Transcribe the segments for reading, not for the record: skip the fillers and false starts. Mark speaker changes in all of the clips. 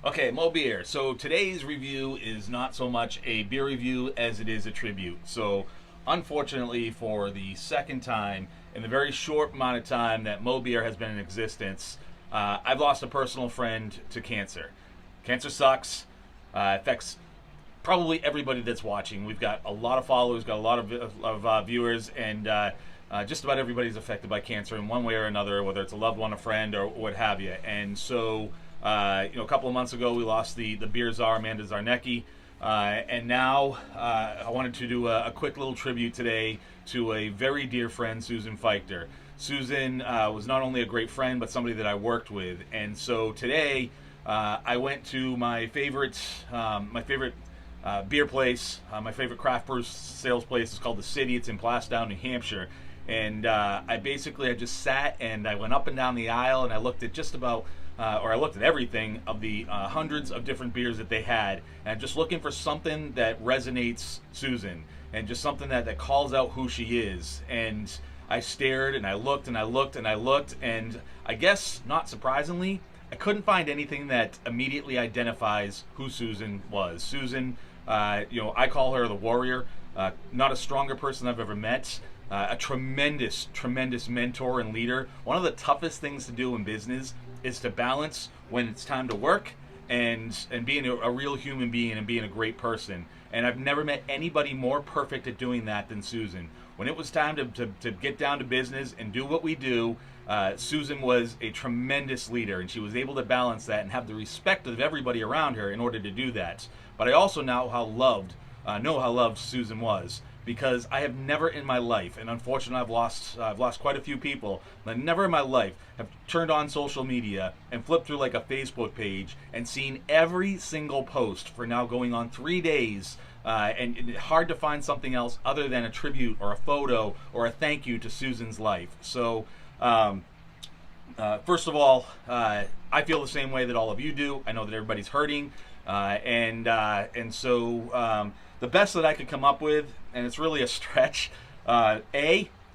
Speaker 1: Okay, Mo beer. So today's review is not so much a beer review as it is a tribute. So, unfortunately, for the second time in the very short amount of time that Mo beer has been in existence, I've lost a personal friend to cancer. Cancer sucks. Affects probably everybody that's watching. We've got a lot of followers, got a lot of viewers, and just about everybody's affected by cancer in one way or another, whether it's a loved one, a friend, or what have you. And so, a couple of months ago, we lost the beer czar, Amanda Zarnecki. And now I wanted to do a quick little tribute today to a very dear friend, Susan Feichter. Susan was not only a great friend, but somebody that I worked with. And so today, I went to my favorite beer place, my favorite craft brew sales place. Is called The City. It's in Plastown, New Hampshire. And I just sat and I went up and down the aisle and I looked at just about or I looked at everything of the hundreds of different beers that they had, and I'm just looking for something that resonates Susan, and just something that calls out who she is. And I stared, and I looked, and I looked, and I looked, and I guess, not surprisingly, I couldn't find anything that immediately identifies who Susan was. Susan, I call her the warrior, not a stronger person I've ever met. A tremendous, tremendous mentor and leader. One of the toughest things to do in business is to balance when it's time to work and being a real human being and being a great person. And I've never met anybody more perfect at doing that than Susan. When it was time to get down to business and do what we do, Susan was a tremendous leader, and she was able to balance that and have the respect of everybody around her in order to do that. But I also know how loved Susan was, because I have never in my life, and unfortunately I've lost quite a few people, but never in my life have turned on social media and flipped through like a Facebook page and seen every single post for now going on 3 days, and hard to find something else other than a tribute or a photo or a thank you to Susan's life. So first of all, I feel the same way that all of you do. I know that everybody's hurting, and so the best that I could come up with, and it's really a stretch.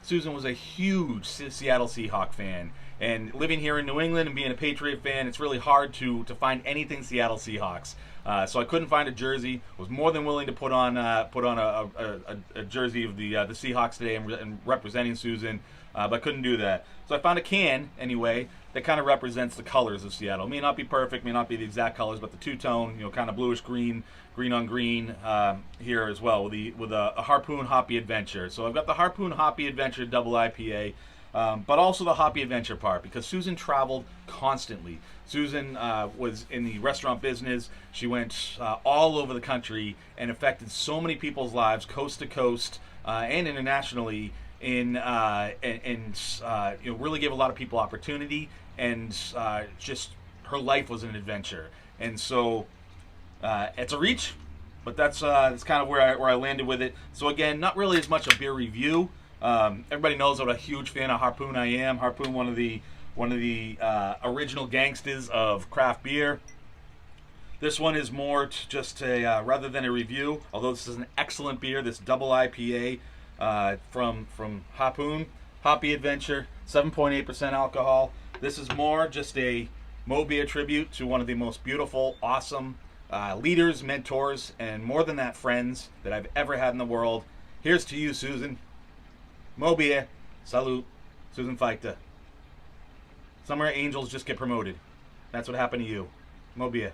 Speaker 1: Susan was a huge Seattle Seahawks fan, and living here in New England and being a Patriot fan, it's really hard to find anything Seattle Seahawks. So I couldn't find a jersey. Was more than willing to put on a jersey of the Seahawks today and representing Susan, but I couldn't do that. So I found a can anyway that kind of represents the colors of Seattle. May not be perfect, may not be the exact colors, but the two-tone, kind of bluish green, green on green here as well with a Harpoon Hoppy Adventure. So I've got the Harpoon Hoppy Adventure double IPA, but also the Hoppy Adventure part, because Susan traveled constantly. Susan was in the restaurant business. She went all over the country and affected so many people's lives, coast to coast and internationally. Really gave a lot of people opportunity, and just her life was an adventure. And so it's a reach, but that's kind of where I landed with it. So again, not really as much a beer review. Everybody knows what a huge fan of Harpoon I am. Harpoon, one of the original gangsters of craft beer. This one is more just a rather than a review. Although this is an excellent beer, this double IPA. From Harpoon, Hoppy Adventure, 7.8% alcohol. This is more just a Mo beer tribute to one of the most beautiful, awesome leaders, mentors, and more than that, friends that I've ever had in the world. Here's to you, Susan. Mo beer. Salute. Susan Feichter. Somewhere angels just get promoted. That's what happened to you. Mo beer.